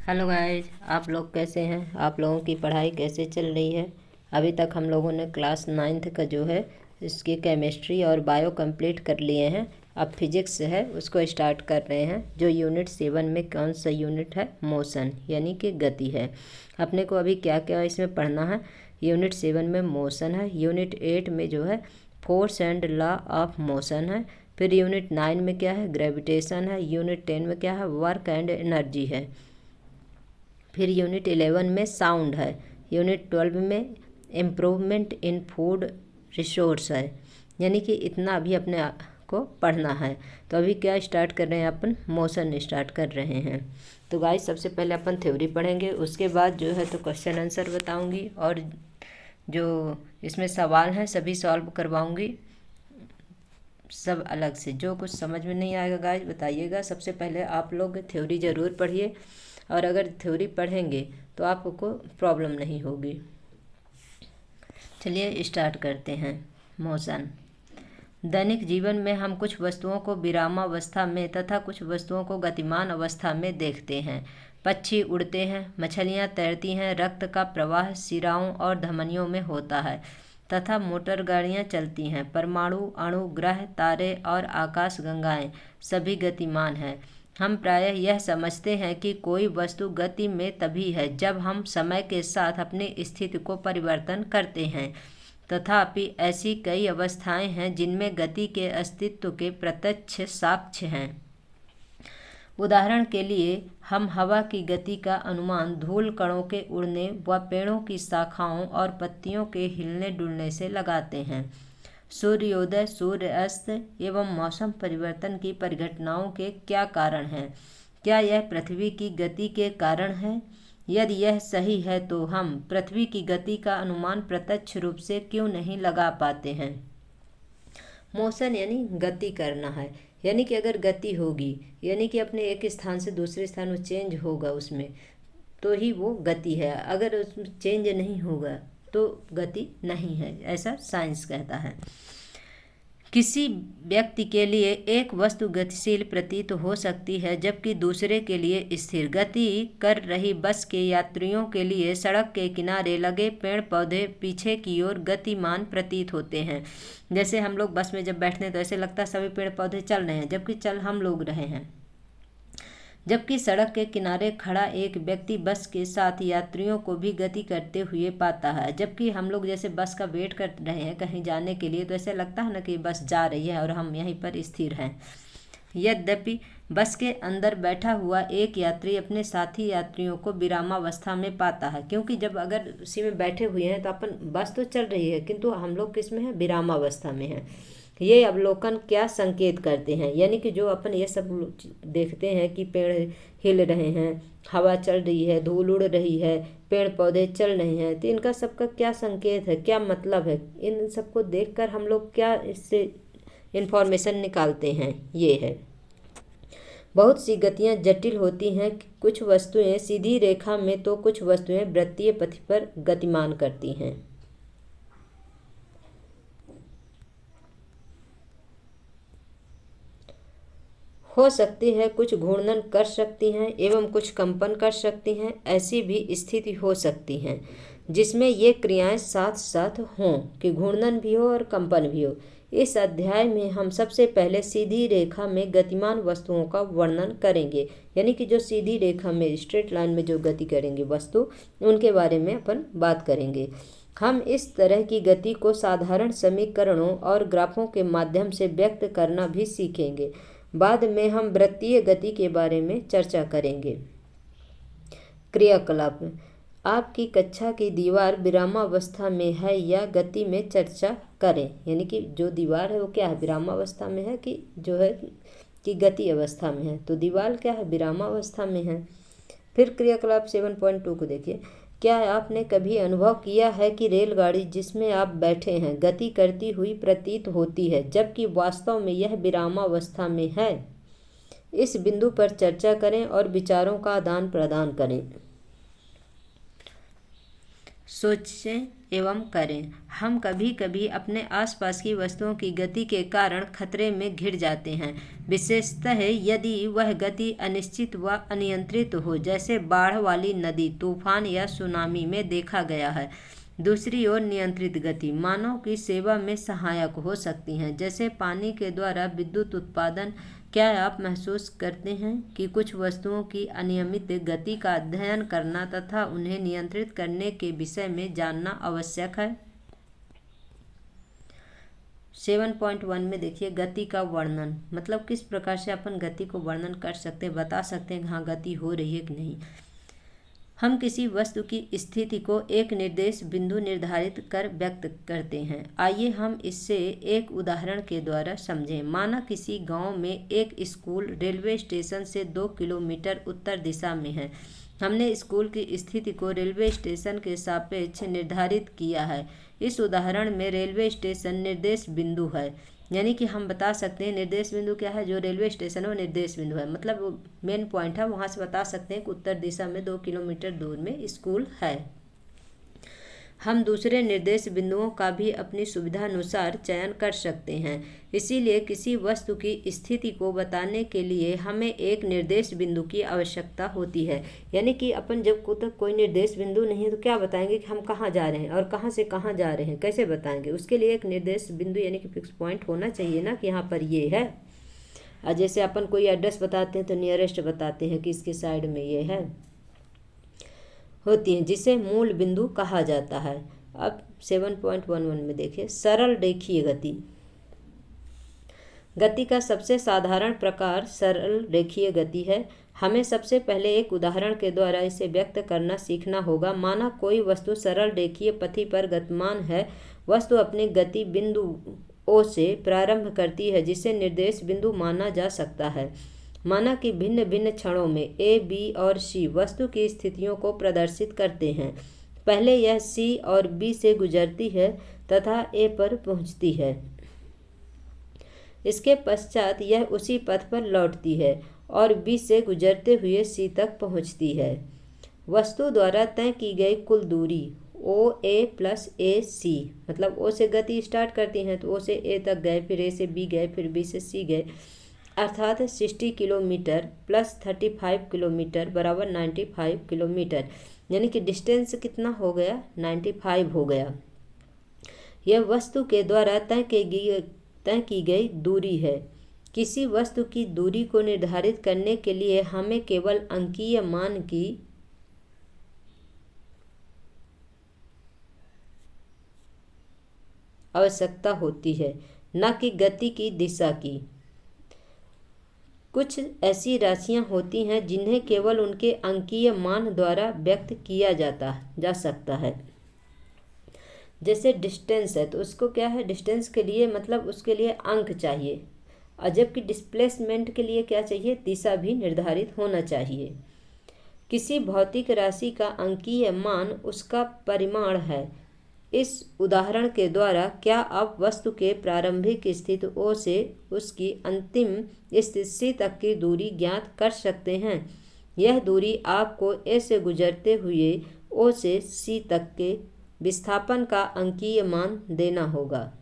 Hello guys, आप लोग कैसे हैं। आप लोगों की पढ़ाई कैसे चल रही है। अभी तक हम लोगों ने क्लास 9th का जो है इसकी केमिस्ट्री और बायो कंप्लीट कर लिए हैं। अब फिजिक्स है उसको स्टार्ट कर रहे हैं। जो यूनिट 7 में कौन सा यूनिट है, मोशन यानी कि गति है। अपने को अभी क्या क्या इसमें पढ़ना है। यूनिट 7 में मोशन है। यूनिट 8 में जो है force and law of motion है। फिर यूनिट 9 में क्या है, ग्रेविटेशन है। यूनिट 10 में क्या है, वर्क एंड एनर्जी है। फिर यूनिट 11 में साउंड है। यूनिट 12 में इम्प्रूवमेंट इन फूड रिसोर्स है। यानी कि इतना अभी अपने को पढ़ना है। तो अभी क्या स्टार्ट कर रहे हैं, अपन मोशन स्टार्ट कर रहे हैं। तो गाइस सबसे पहले अपन थ्योरी पढ़ेंगे, उसके बाद जो है तो क्वेश्चन आंसर बताऊंगी और जो इसमें सवाल हैं सभी सॉल्व करवाऊंगी सब अलग से। जो कुछ समझ में नहीं आएगा गाइस बताइएगा। सबसे पहले आप लोग थ्योरी ज़रूर पढ़िए, और अगर थ्योरी पढ़ेंगे तो आपको प्रॉब्लम नहीं होगी। चलिए स्टार्ट करते हैं। मोशन। दैनिक जीवन में हम कुछ वस्तुओं को विरामावस्था में तथा कुछ वस्तुओं को गतिमान अवस्था में देखते हैं। पक्षी उड़ते हैं, मछलियाँ तैरती हैं, रक्त का प्रवाह शिराओं और धमनियों में होता है तथा मोटर गाड़ियाँ चलती हैं। परमाणु, अणु, ग्रह, तारे और आकाशगंगाएं सभी गतिमान हैं। हम प्रायः यह समझते हैं कि कोई वस्तु गति में तभी है जब हम समय के साथ अपनी स्थिति को परिवर्तन करते हैं। तथापि ऐसी कई अवस्थाएं हैं जिनमें गति के अस्तित्व के प्रत्यक्ष साक्ष्य हैं। उदाहरण के लिए हम हवा की गति का अनुमान धूल कणों के उड़ने व पेड़ों की शाखाओं और पत्तियों के हिलने डुलने से लगाते हैं। सूर्योदय, सूर्यास्त एवं मौसम परिवर्तन की परिघटनाओं के क्या कारण हैं? क्या यह पृथ्वी की गति के कारण है? यदि यह सही है तो हम पृथ्वी की गति का अनुमान प्रत्यक्ष रूप से क्यों नहीं लगा पाते हैं। मोशन यानी गति करना है। यानी कि अगर गति होगी यानी कि अपने एक स्थान से दूसरे स्थान में चेंज होगा उसमें, तो ही वो गति है। अगर उसमें चेंज नहीं होगा तो गति नहीं है, ऐसा साइंस कहता है। किसी व्यक्ति के लिए एक वस्तु गतिशील प्रतीत हो सकती है जबकि दूसरे के लिए स्थिर। गति कर रही बस के यात्रियों के लिए सड़क के किनारे लगे पेड़ पौधे पीछे की ओर गतिमान प्रतीत होते हैं। जैसे हम लोग बस में जब बैठते हैं तो ऐसे लगता है सभी पेड़ पौधे चल रहे हैं जबकि चल हम लोग रहे हैं। जबकि सड़क के किनारे खड़ा एक व्यक्ति बस के साथ यात्रियों को भी गति करते हुए पाता है। जबकि हम लोग जैसे बस का वेट कर रहे हैं कहीं जाने के लिए तो ऐसे लगता है ना कि बस जा रही है और हम यहीं पर स्थिर हैं। यद्यपि बस के अंदर बैठा हुआ एक यात्री अपने साथी यात्रियों को विरामावस्था में पाता है, क्योंकि जब अगर उसी में बैठे हुए हैं तो अपन बस तो चल रही है किंतु हम लोग किस में है, विरामावस्था में है। ये अवलोकन क्या संकेत करते हैं? यानी कि जो अपन ये सब देखते हैं कि पेड़ हिल रहे हैं, हवा चल रही है, धूल उड़ रही है, पेड़ पौधे चल रहे हैं, तो इनका सबका क्या संकेत है, क्या मतलब है? इन सबको देखकर हम लोग क्या इससे इन्फॉर्मेशन निकालते हैं, ये है। बहुत सी गतियाँ जटिल होती हैं। कुछ वस्तुएं सीधी रेखा में तो कुछ वस्तुएं वृत्तीय पथ पर गतिमान करती हैं। हो सकती है कुछ घूर्णन कर सकती हैं एवं कुछ कंपन कर सकती हैं। ऐसी भी स्थिति हो सकती हैं जिसमें ये क्रियाएं साथ साथ हों कि घूर्णन भी हो और कंपन भी हो। इस अध्याय में हम सबसे पहले सीधी रेखा में गतिमान वस्तुओं का वर्णन करेंगे। यानी कि जो सीधी रेखा में स्ट्रेट लाइन में जो गति करेंगे वस्तु, उनके बारे में अपन बात करेंगे। हम इस तरह की गति को साधारण समीकरणों और ग्राफों के माध्यम से व्यक्त करना भी सीखेंगे। बाद में हम वृत्तीय गति के बारे में चर्चा करेंगे। क्रियाकलाप। आपकी कक्षा की दीवार विरामावस्था में है या गति में चर्चा करें। यानी कि जो दीवार है वो क्या है, विरामावस्था में है कि जो है कि गति अवस्था में है। तो दीवार क्या है, विरामावस्था में है। फिर क्रियाकलाप 7.2 को देखिए। क्या आपने कभी अनुभव किया है कि रेलगाड़ी जिसमें आप बैठे हैं गति करती हुई प्रतीत होती है जबकि वास्तव में यह विरामावस्था में है? इस बिंदु पर चर्चा करें और विचारों का आदान प्रदान करें। सोचें एवं करें। हम कभी कभी अपने आसपास की वस्तुओं की गति के कारण खतरे में घिर जाते हैं, विशेषतः यदि वह गति अनिश्चित व अनियंत्रित हो, जैसे बाढ़ वाली नदी, तूफान या सुनामी में देखा गया है। दूसरी ओर नियंत्रित गति मानव की सेवा में सहायक हो सकती हैं, जैसे पानी के द्वारा विद्युत उत्पादन। क्या आप महसूस करते हैं कि कुछ वस्तुओं की अनियमित गति का अध्ययन करना तथा उन्हें नियंत्रित करने के विषय में जानना आवश्यक है? 7.1 में देखिए, गति का वर्णन, मतलब किस प्रकार से अपन गति को वर्णन कर सकते हैं, बता सकते हैं कि हाँ गति हो रही है कि नहीं। हम किसी वस्तु की स्थिति को एक निर्देश बिंदु निर्धारित कर व्यक्त करते हैं। आइए हम इससे एक उदाहरण के द्वारा समझें। माना किसी गांव में एक स्कूल रेलवे स्टेशन से 2 किलोमीटर उत्तर दिशा में है। हमने स्कूल की स्थिति को रेलवे स्टेशन के सापेक्ष निर्धारित किया है। इस उदाहरण में रेलवे स्टेशन निर्देश बिंदु है, यानी कि हम बता सकते हैं निर्देश बिंदु क्या है, जो रेलवे स्टेशन है वो निर्देश बिंदु है, मतलब वो मेन पॉइंट है, वहाँ से बता सकते हैं कि उत्तर दिशा में 2 किलोमीटर दूर में स्कूल है। हम दूसरे निर्देश बिंदुओं का भी अपनी सुविधानुसार चयन कर सकते हैं। इसीलिए किसी वस्तु की स्थिति को बताने के लिए हमें एक निर्देश बिंदु की आवश्यकता होती है। यानी कि अपन जब तक कोई निर्देश बिंदु नहीं है तो क्या बताएंगे कि हम कहाँ जा रहे हैं और कहाँ से कहाँ जा रहे हैं, कैसे बताएंगे? उसके लिए एक निर्देश बिंदु यानी कि फिक्स पॉइंट होना चाहिए ना, कि यहाँ पर ये है। और जैसे अपन कोई एड्रेस बताते हैं तो नियरेस्ट बताते हैं कि इसके साइड में ये है, होती हैं, जिसे मूल बिंदु कहा जाता है। अब 7.11 में देखिए, सरल रेखीय गति। गति का सबसे साधारण प्रकार सरल रेखीय गति है। हमें सबसे पहले एक उदाहरण के द्वारा इसे व्यक्त करना सीखना होगा। माना कोई वस्तु सरल रेखीय पथी पर गतिमान है। वस्तु अपनी गति बिंदु ओ से प्रारंभ करती है, जिसे निर्देश बिंदु माना जा सकता है। माना कि भिन्न भिन्न क्षणों में ए, बी और सी वस्तु की स्थितियों को प्रदर्शित करते हैं। पहले यह सी और बी से गुजरती है तथा ए पर पहुंचती है। इसके पश्चात यह उसी पथ पर लौटती है और बी से गुजरते हुए सी तक पहुंचती है। वस्तु द्वारा तय की गई कुल दूरी ओ ए प्लस ए सी, मतलब ओ से गति स्टार्ट करती हैं तो ओ से ए तक गए, फिर ए से बी गए, फिर बी से सी गए, अर्थात 60 किलोमीटर प्लस 35 किलोमीटर बराबर 95 किलोमीटर, यानी कि डिस्टेंस कितना हो गया, 95 हो गया। यह वस्तु के द्वारा तय की गई दूरी है। किसी वस्तु की दूरी को निर्धारित करने के लिए हमें केवल अंकीय मान की आवश्यकता होती है, न कि गति की दिशा की। कुछ ऐसी राशियां होती हैं जिन्हें केवल उनके अंकीय मान द्वारा व्यक्त किया जा सकता है। जैसे डिस्टेंस है तो उसको क्या है, डिस्टेंस के लिए मतलब उसके लिए अंक चाहिए, और जबकि डिस्प्लेसमेंट के लिए क्या चाहिए, दिशा भी निर्धारित होना चाहिए। किसी भौतिक राशि का अंकीय मान उसका परिमाण है। इस उदाहरण के द्वारा क्या आप वस्तु के प्रारंभिक स्थिति ओ से उसकी अंतिम स्थिति सी तक की दूरी ज्ञात कर सकते हैं? यह दूरी आपको ए से गुजरते हुए ओ से सी तक के विस्थापन का अंकीय मान देना होगा।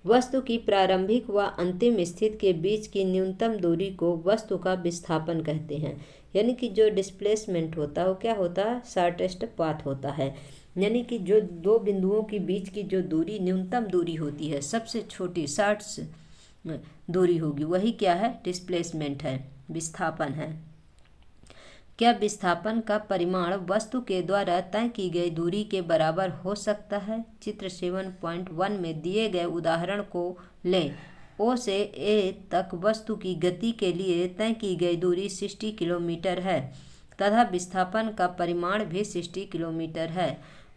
वस्तु की प्रारंभिक व अंतिम स्थिति के बीच की न्यूनतम दूरी को वस्तु का विस्थापन कहते हैं। यानी कि जो डिस्प्लेसमेंट होता है वो क्या होता है, शॉर्टेस्ट पाथ होता है। यानी कि जो दो बिंदुओं के बीच की जो दूरी न्यूनतम दूरी होती है, सबसे छोटी शॉर्ट दूरी होगी, वही क्या है, डिस्प्लेसमेंट है, विस्थापन है। क्या विस्थापन का परिमाण वस्तु के द्वारा तय की गई दूरी के बराबर हो सकता है? चित्र 7.1 में दिए गए उदाहरण को लें। ओ से ए तक वस्तु की गति के लिए तय की गई दूरी 60 किलोमीटर है तथा विस्थापन का परिमाण भी 60 किलोमीटर है।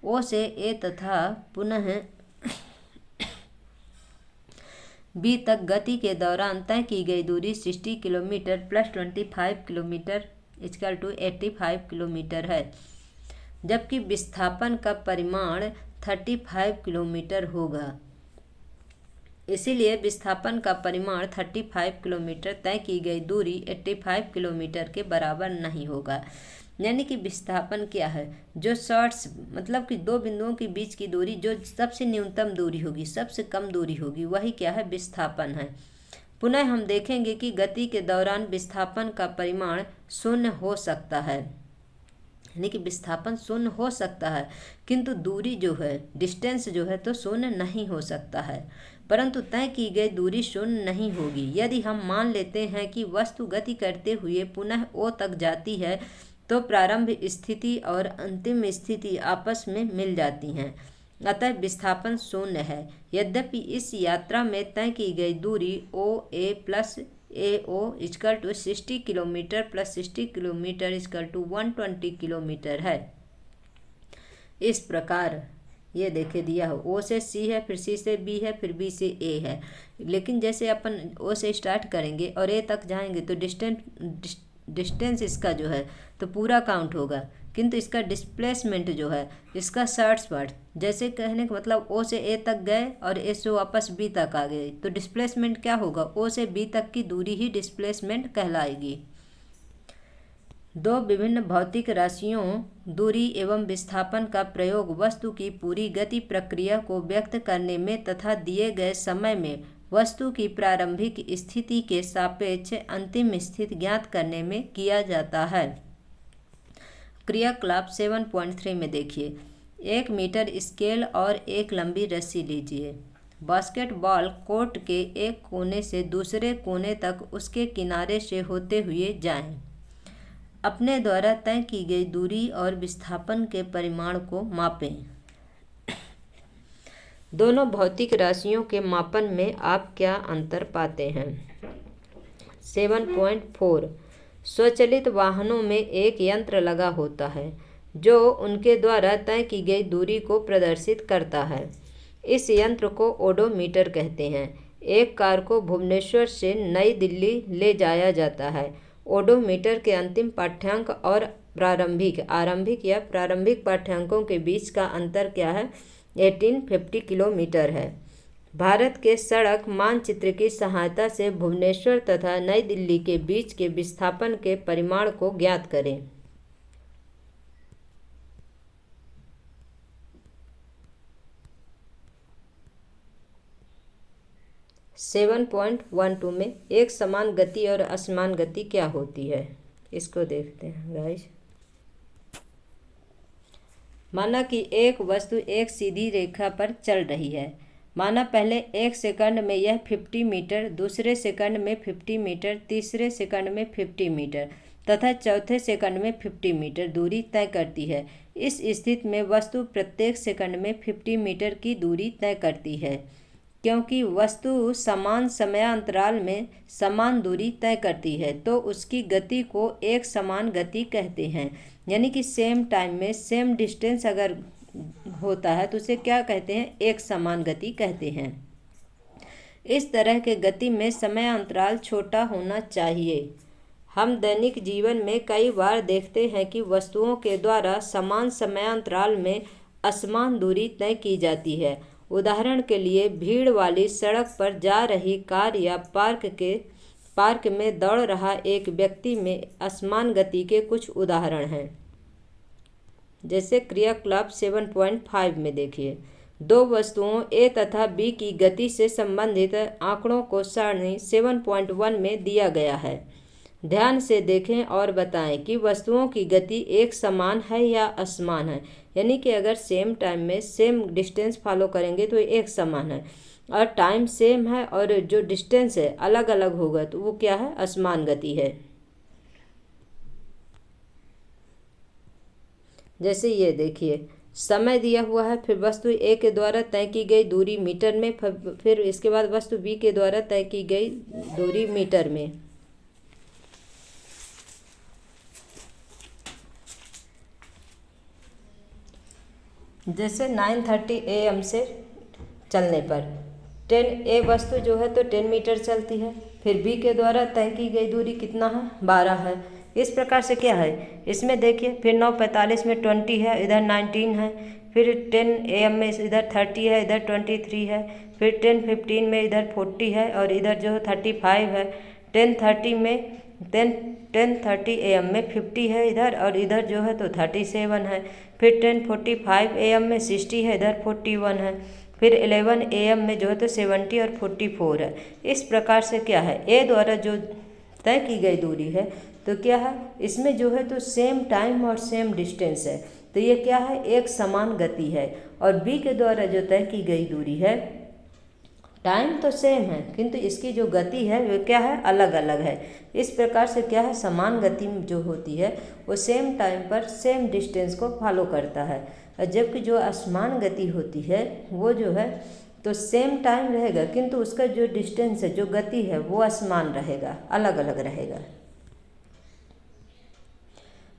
ओ से ए तथा पुनः बी तक गति के दौरान तय की गई दूरी 60 kilometre plus 25 kilometre equal to 85 kilometre है, जबकि विस्थापन का परिमाण 35 किलोमीटर होगा। इसीलिए विस्थापन का परिमाण 35 किलोमीटर तय की गई दूरी 85 किलोमीटर के बराबर नहीं होगा। यानी कि विस्थापन क्या है, जो शॉर्ट्स मतलब कि दो बिंदुओं के बीच की दूरी जो सबसे न्यूनतम दूरी होगी, सबसे कम दूरी होगी, वही क्या है, विस्थापन है। पुनः हम देखेंगे कि गति के दौरान विस्थापन का परिमाण शून्य हो सकता है, यानी कि विस्थापन शून्य हो सकता है, किंतु दूरी जो है, डिस्टेंस जो है तो शून्य नहीं हो सकता है। परंतु तय की गई दूरी शून्य नहीं होगी। यदि हम मान लेते हैं कि वस्तु गति करते हुए पुनः ओ तक जाती है तो प्रारंभ स्थिति और अंतिम स्थिति आपस में मिल जाती हैं, अतः विस्थापन शून्य है। यद्यपि इस यात्रा में तय की गई दूरी O A plus A O equal to 60 kilometre plus 60 kilometre equal to 120 kilometre है। इस प्रकार ये देखे दिया हो, ओ से सी है, फिर सी से बी है, फिर बी से ए है। लेकिन जैसे अपन ओ से स्टार्ट करेंगे और ए तक जाएंगे तो डिस्टेंस इसका जो है तो पूरा काउंट होगा, किंतु इसका डिस्प्लेसमेंट जो है, इसका शॉर्ट्स पार्ट, जैसे कहने का मतलब ओ से ए तक गए और ए से वापस बी तक आ गए तो डिस्प्लेसमेंट क्या होगा, ओ से बी तक की दूरी ही डिस्प्लेसमेंट कहलाएगी। दो विभिन्न भौतिक राशियों दूरी एवं विस्थापन का प्रयोग वस्तु की पूरी गति प्रक्रिया को व्यक्त करने में तथा दिए गए समय में वस्तु की प्रारंभिक स्थिति के सापेक्ष अंतिम स्थिति ज्ञात करने में किया जाता है। क्रियाकलाप 7.3 में देखिए, 1 मीटर स्केल और एक लंबी रस्सी लीजिए। बास्केटबॉल कोर्ट के एक कोने से दूसरे कोने तक उसके किनारे से होते हुए जाएं। अपने द्वारा तय की गई दूरी और विस्थापन के परिमाण को मापें। दोनों भौतिक राशियों के मापन में आप क्या अंतर पाते हैं? 7.4 स्वचालित वाहनों में एक यंत्र लगा होता है जो उनके द्वारा तय की गई दूरी को प्रदर्शित करता है। इस यंत्र को ओडोमीटर कहते हैं। एक कार को भुवनेश्वर से नई दिल्ली ले जाया जाता है। ओडोमीटर के अंतिम पाठ्यांक और प्रारंभिक पाठ्यांकों के बीच का अंतर क्या है? 1850 किलोमीटर है। भारत के सड़क मानचित्र की सहायता से भुवनेश्वर तथा नई दिल्ली के बीच के विस्थापन के परिमाण को ज्ञात करें। सेवन 7.12 में एक समान गति और असमान गति क्या होती है, इसको देखते हैं गाइस। माना कि एक वस्तु एक सीधी रेखा पर चल रही है। माना पहले एक सेकंड में यह 50 मीटर, दूसरे सेकंड में 50 मीटर, तीसरे सेकंड में 50 मीटर तथा चौथे सेकंड में 50 मीटर दूरी तय करती है। इस स्थिति में वस्तु प्रत्येक सेकंड में 50 मीटर की दूरी तय करती है। क्योंकि वस्तु समान समयांतराल में समान दूरी तय करती है तो उसकी गति को एक समान गति कहते हैं। यानी कि सेम टाइम में सेम डिस्टेंस अगर होता है तो उसे क्या कहते हैं? एक समान गति कहते हैं। इस तरह के गति में समयांतराल छोटा होना चाहिए। हम दैनिक जीवन में कई बार देखते हैं कि वस्तुओं के द्वारा समान समयांतराल में असमान दूरी तय की जाती है। उदाहरण के लिए भीड़ वाली सड़क पर जा रही कार या पार्क में दौड़ रहा एक व्यक्ति में असमान गति के कुछ उदाहरण हैं। जैसे क्रियाकलाप 7.5 में देखिए, दो वस्तुओं ए तथा बी की गति से संबंधित आंकड़ों को सारणी 7.1 में दिया गया है। ध्यान से देखें और बताएं कि वस्तुओं की गति एक समान है या असमान है। यानी कि अगर सेम टाइम में सेम डिस्टेंस फॉलो करेंगे तो एक समान है, और टाइम सेम है और जो डिस्टेंस है अलग अलग होगा तो वो क्या है? असमान गति है। जैसे ये देखिए, समय दिया हुआ है, फिर वस्तु ए के द्वारा तय की गई दूरी मीटर में, फिर इसके बाद वस्तु बी के द्वारा तय की गई दूरी मीटर में। जैसे 9:30 AM से चलने पर 10 ए वस्तु जो है तो 10 मीटर चलती है, फिर बी के द्वारा तय की गई दूरी कितना है? 12 है। इस प्रकार से क्या है इसमें देखिए, फिर 9:45 में 20 है, इधर 19 है, फिर 10 AM में इधर 30 है, इधर 23 है, फिर 10:15 में इधर 40 है और इधर जो है 35 है। 10:30 AM में 50 है इधर, और इधर जो है तो 37 है। फिर 10:45 AM में 60 है, इधर 41 है। फिर 11 AM में जो है तो 70 और 44 है। इस प्रकार से क्या है, ए द्वारा जो तय की गई दूरी है तो क्या है, इसमें जो है तो सेम टाइम और सेम डिस्टेंस है, तो ये क्या है, एक समान गति है। और बी के द्वारा जो तय की गई दूरी है, टाइम तो सेम है किंतु इसकी जो गति है वो क्या है, अलग अलग है। इस प्रकार से क्या है, समान गति जो होती है वो सेम टाइम पर सेम डिस्टेंस को फॉलो करता है, और जबकि जो असमान गति होती है वो जो है तो सेम टाइम रहेगा किंतु उसका जो डिस्टेंस है, जो गति है वो असमान रहेगा, अलग अलग रहेगा।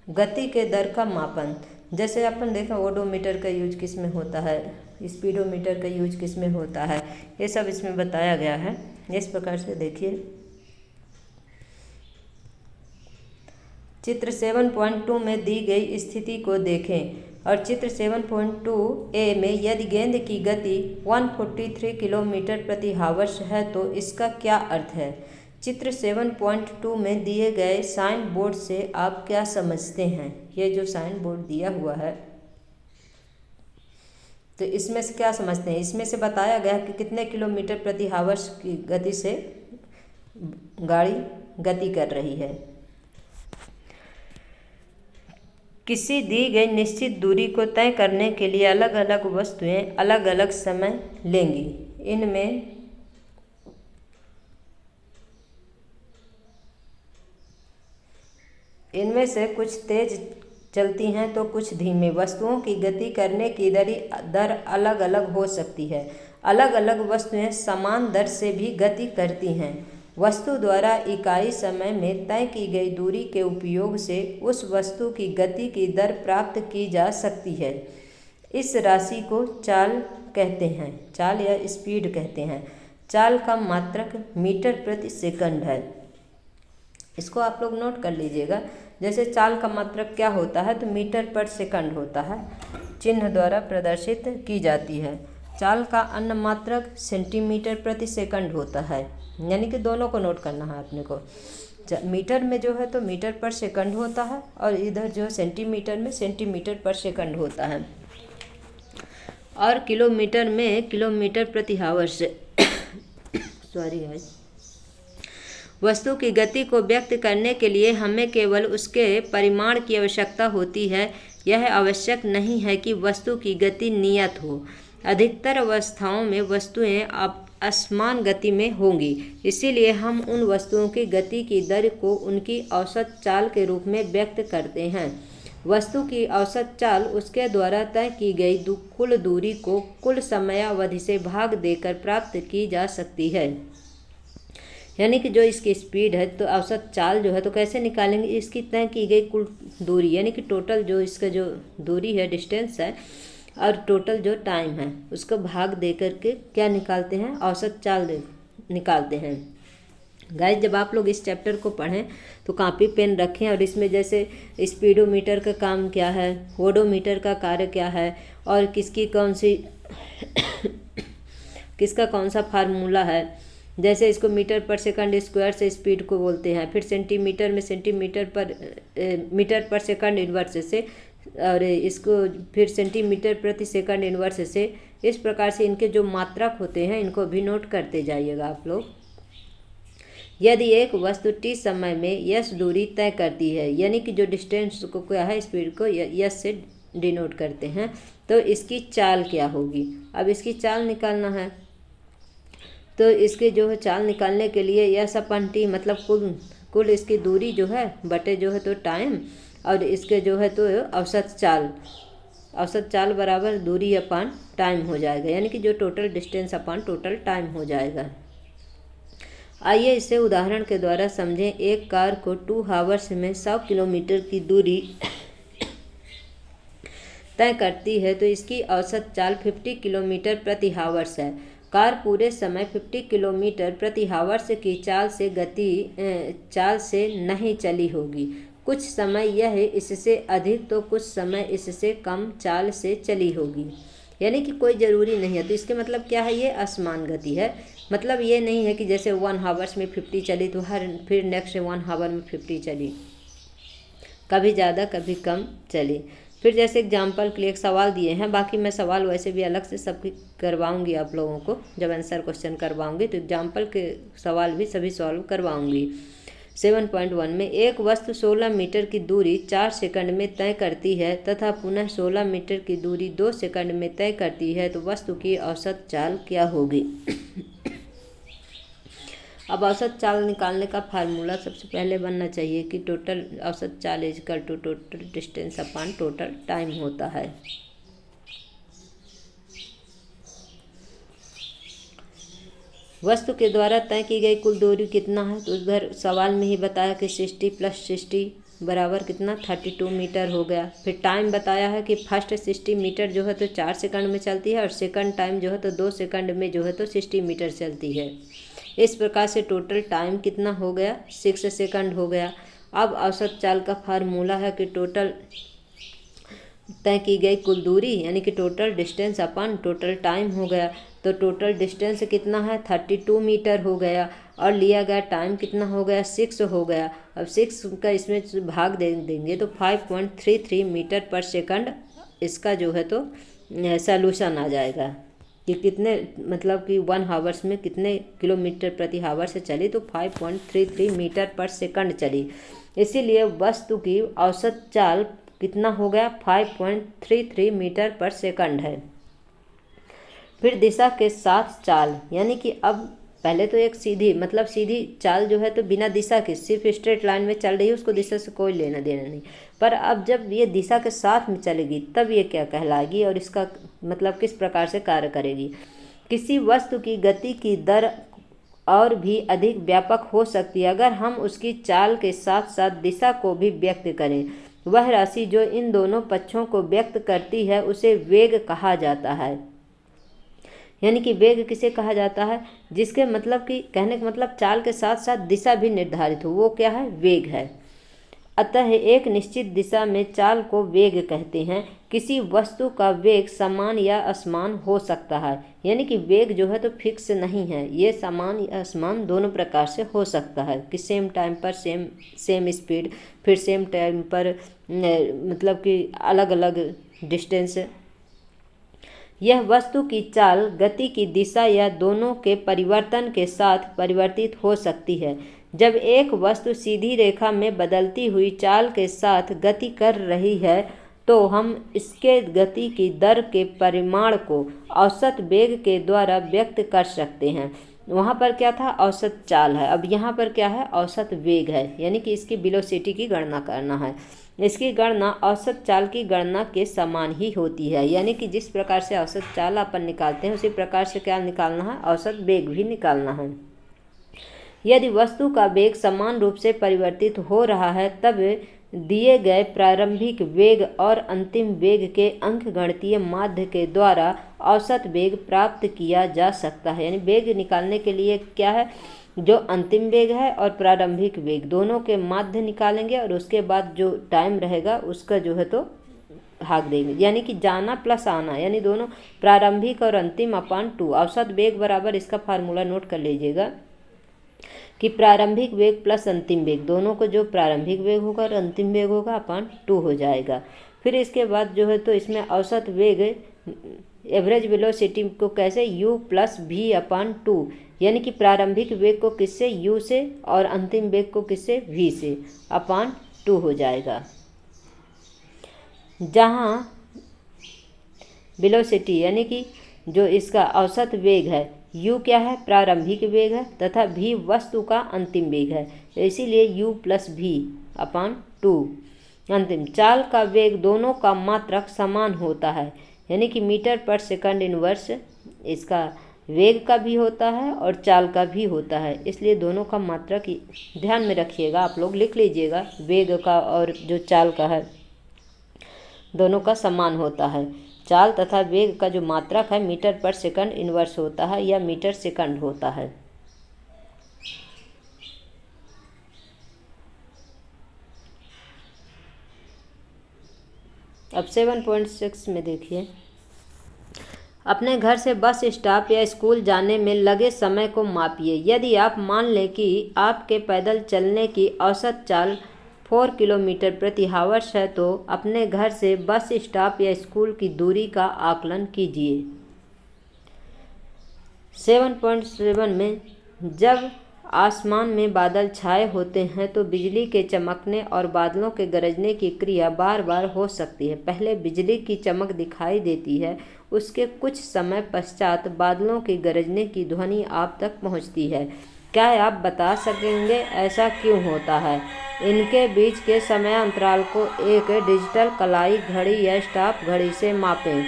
गति के दर का मापन, जैसे अपन देखा ओडोमीटर का यूज किस में होता है, स्पीडोमीटर का यूज किस में होता है, ये सब इसमें बताया गया है। इस प्रकार से देखिए, चित्र 7.2 में दी गई स्थिति को देखें और चित्र 7.2A में यदि गेंद की गति 143 किलोमीटर प्रति हावर्स है तो इसका क्या अर्थ है। चित्र 7.2 में दिए गए साइन बोर्ड से आप क्या समझते हैं। ये जो साइन बोर्ड दिया हुआ है तो इसमें से क्या समझते हैं, इसमें से बताया गया कि कितने किलोमीटर प्रति हावर्स की गति से गाड़ी गति कर रही है। किसी दी गई निश्चित दूरी को तय करने के लिए अलग अलग वस्तुएं अलग अलग समय लेंगी। इनमें से कुछ तेज चलती हैं तो कुछ धीमे। वस्तुओं की गति करने की दर अलग अलग हो सकती है। अलग अलग वस्तुएं समान दर से भी गति करती हैं। वस्तु द्वारा इकाई समय में तय की गई दूरी के उपयोग से उस वस्तु की गति की दर प्राप्त की जा सकती है। इस राशि को चाल कहते हैं, चाल या स्पीड कहते हैं। चाल का मात्रक मीटर प्रति सेकंड है। इसको आप लोग नोट कर लीजिएगा। जैसे चाल का मात्रक क्या होता है तो मीटर पर सेकंड होता है, चिन्ह द्वारा प्रदर्शित की जाती है। चाल का अन्य मात्रक सेंटीमीटर प्रति सेकंड होता है, यानी कि दोनों को नोट करना है अपने को। मीटर में जो है तो मीटर पर सेकंड होता है और इधर जो सेंटीमीटर में सेंटीमीटर पर सेकंड होता है, और किलोमीटर में किलोमीटर प्रति हावर्स सॉरी है। वस्तु की गति को व्यक्त करने के लिए हमें केवल उसके परिमाण की आवश्यकता होती है। यह आवश्यक नहीं है कि वस्तु की गति नियत हो। अधिकतर अवस्थाओं में वस्तुएं असमान गति में होंगी, इसीलिए हम उन वस्तुओं की गति की दर को उनकी औसत चाल के रूप में व्यक्त करते हैं। वस्तु की औसत चाल उसके द्वारा तय की गई कुल दूरी को कुल समयावधि से भाग देकर प्राप्त की जा सकती है। यानी कि जो इसकी स्पीड है तो औसत चाल जो है तो कैसे निकालेंगे, इसकी तय की गई कुल दूरी यानी कि टोटल जो इसका जो दूरी है, डिस्टेंस है, और टोटल जो टाइम है उसको भाग दे करके क्या निकालते हैं, औसत चाल निकालते हैं। गाइस, जब आप लोग इस चैप्टर को पढ़ें तो कॉपी पेन रखें और इसमें जैसे स्पीडोमीटर का काम क्या है, ओडोमीटर का कार्य क्या है, और किसका कौन सा फार्मूला है। जैसे इसको मीटर पर सेकंड स्क्वायर से स्पीड को बोलते हैं, फिर सेंटीमीटर में मीटर पर सेकंड इन्वर्स से, और इसको फिर सेंटीमीटर प्रति सेकंड इन्वर्स से। इस प्रकार से इनके जो मात्रक होते हैं इनको भी नोट करते जाइएगा आप लोग। यदि एक वस्तु t समय में यस दूरी तय करती है, यानी कि जो डिस्टेंस को क्या है, स्पीड को यस से डिनोट करते हैं, तो इसकी चाल क्या होगी। अब इसकी चाल निकालना है तो इसके जो है चाल निकालने के लिए यस अपन टी मतलब कुल इसकी दूरी जो है बटे जो है तो टाइम, और इसके जो है तो औसत चाल बराबर दूरी अपन टाइम हो जाएगा, यानी कि जो टोटल डिस्टेंस अपन टोटल टाइम हो जाएगा। आइए इसे उदाहरण के द्वारा समझें। एक कार को 2 हावर्स में 100 किलोमीटर की दूरी तय करती है तो इसकी औसत चाल 50 किलोमीटर प्रति हावर्स है। कार पूरे समय 50 किलोमीटर प्रति हावर्स की चाल से नहीं चली होगी। कुछ समय यह इससे अधिक तो कुछ समय इससे कम चाल से चली होगी। यानी कि कोई ज़रूरी नहीं है। तो इसके मतलब क्या है, ये असमान गति है। मतलब ये नहीं है कि जैसे 1 हावर्स में 50 चली तो फिर नेक्स्ट 1 हावर में 50 चली, कभी ज़्यादा कभी कम चली। फिर जैसे एग्जाम्पल के लिए एक सवाल दिए हैं, बाकी मैं सवाल वैसे भी अलग से सबकी करवाऊंगी आप लोगों को, जब आंसर क्वेश्चन करवाऊंगी तो एग्जाम्पल के सवाल भी सभी सॉल्व करवाऊंगी। 7.1 में एक वस्तु 16 मीटर की दूरी 4 सेकंड में तय करती है तथा पुनः 16 मीटर की दूरी 2 सेकंड में तय करती है, तो वस्तु की औसत चाल क्या होगी। अब औसत चाल निकालने का फार्मूला सबसे पहले बनना चाहिए कि टोटल औसत चाल is equal to total distance upon total time होता है। वस्तु के द्वारा तय की गई कुल दूरी कितना है, तो उधर सवाल में ही बताया कि 60 + 60 बराबर कितना 32 मीटर हो गया। फिर टाइम बताया है कि फर्स्ट 60 मीटर जो है तो 4 सेकंड में चलती है और सेकंड टाइम जो है तो 2 सेकंड में जो है तो 60 मीटर चलती है। इस प्रकार से टोटल टाइम कितना हो गया, 6 सेकंड हो गया। अब औसत चाल का फार्मूला है कि टोटल तय की गई कुल दूरी यानी कि total distance upon total time हो गया। तो टोटल डिस्टेंस कितना है 32 मीटर हो गया और लिया गया टाइम कितना हो गया 6 हो गया। अब 6 का इसमें भाग देंगे तो 5.33 मीटर पर सेकंड इसका जो है तो सॉल्यूशन आ जाएगा कि कितने मतलब कि 1 हावर्स में कितने किलोमीटर प्रति हावर से चली, तो 5.33 मीटर पर सेकंड चली। इसीलिए वस्तु की औसत चाल कितना हो गया 5.33 मीटर पर सेकंड है। फिर दिशा के साथ चाल यानी कि अब पहले तो एक सीधी चाल जो है तो बिना दिशा के सिर्फ स्ट्रेट लाइन में चल रही है, उसको दिशा से कोई लेना देना नहीं। पर अब जब ये दिशा के साथ में चलेगी तब ये क्या कहलाएगी और इसका मतलब किस प्रकार से कार्य करेगी। किसी वस्तु की गति की दर और भी अधिक व्यापक हो सकती है अगर हम उसकी चाल के साथ साथ दिशा को भी व्यक्त करें। वह राशि जो इन दोनों पक्षों को व्यक्त करती है उसे वेग कहा जाता है। यानी कि वेग किसे कहा जाता है, जिसके मतलब कि कहने का मतलब चाल के साथ साथ दिशा भी निर्धारित हो, वो क्या है, वेग है। अतः एक निश्चित दिशा में चाल को वेग कहते हैं। किसी वस्तु का वेग समान या असमान हो सकता है, यानी कि वेग जो है तो फिक्स नहीं है, ये समान या असमान दोनों प्रकार से हो सकता है कि सेम टाइम पर सेम स्पीड, फिर सेम टाइम पर मतलब कि अलग अलग डिस्टेंस। यह वस्तु की चाल गति की दिशा या दोनों के परिवर्तन के साथ परिवर्तित हो सकती है। जब एक वस्तु सीधी रेखा में बदलती हुई चाल के साथ गति कर रही है तो हम इसके गति की दर के परिमाण को औसत वेग के द्वारा व्यक्त कर सकते हैं। वहाँ पर क्या था, औसत चाल है, अब यहाँ पर क्या है, औसत वेग है, यानी कि इसकी वेलोसिटी की गणना करना है। इसकी गणना औसत चाल की गणना के समान ही होती है, यानी कि जिस प्रकार से औसत चाल अपन निकालते हैं उसी प्रकार से क्या निकालना है, औसत वेग भी निकालना है। यदि वस्तु का वेग समान रूप से परिवर्तित हो रहा है तब दिए गए प्रारंभिक वेग और अंतिम वेग के अंकगणितीय माध्य के द्वारा औसत वेग प्राप्त किया जा सकता है। यानी वेग निकालने के लिए क्या है, जो अंतिम वेग है और प्रारंभिक वेग दोनों के माध्य निकालेंगे और उसके बाद जो टाइम रहेगा उसका जो है तो भाग देंगे, यानी कि जाना प्लस आना, यानी दोनों प्रारंभिक और अंतिम अपॉन 2। औसत वेग बराबर इसका फार्मूला नोट कर लीजिएगा कि प्रारंभिक वेग प्लस अंतिम वेग, दोनों को जो प्रारंभिक वेग होगा और अंतिम वेग होगा अपॉन 2 हो जाएगा। फिर इसके बाद जो है तो इसमें औसत वेग एवरेज वेलोसिटी को कैसे, u + v अपॉन 2, यानी कि प्रारंभिक वेग को किससे, u से और अंतिम वेग को किससे, v से, अपॉन 2 हो जाएगा। जहाँ वेलोसिटी यानी कि जो इसका औसत वेग है, u क्या है, प्रारंभिक वेग है तथा v वस्तु का अंतिम वेग है, इसीलिए u + v अपॉन 2। अंतिम चाल का वेग दोनों का मात्रक समान होता है, यानी कि मीटर पर सेकंड इनवर्स इसका वेग का भी होता है और चाल का भी होता है, इसलिए दोनों का मात्रक ध्यान में रखिएगा, आप लोग लिख लीजिएगा, वेग का और जो चाल का है दोनों का समान होता है। चाल तथा वेग का जो मात्रक है मीटर पर सेकंड इनवर्स होता है या मीटर सेकंड होता है। अब 7.6 में देखिए, अपने घर से बस स्टॉप या स्कूल जाने में लगे समय को मापिए। यदि आप मान लें कि आपके पैदल चलने की औसत चाल 4 किलोमीटर प्रति आवर्स है, तो अपने घर से बस स्टॉप या स्कूल की दूरी का आकलन कीजिए। 7.7 में, जब आसमान में बादल छाए होते हैं तो बिजली के चमकने और बादलों के गरजने की क्रिया बार बार हो सकती है। पहले बिजली की चमक दिखाई देती है, उसके कुछ समय पश्चात बादलों की गरजने की ध्वनि आप तक पहुंचती है। क्या आप बता सकेंगे ऐसा क्यों होता है? इनके बीच के समय अंतराल को एक डिजिटल कलाई घड़ी या स्टॉप घड़ी से मापें।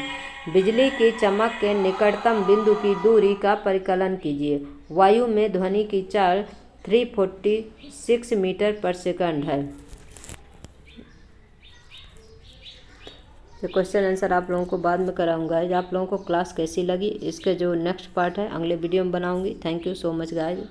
बिजली की चमक के निकटतम बिंदु की दूरी का परिकलन कीजिए। वायु में ध्वनि की चाल 346 मीटर पर सेकंड है। तो क्वेश्चन आंसर आप लोगों को बाद में कराऊंगा। आप लोगों को क्लास कैसी लगी, इसके जो नेक्स्ट पार्ट है अगले वीडियो में बनाऊंगी। Thank you so much guys.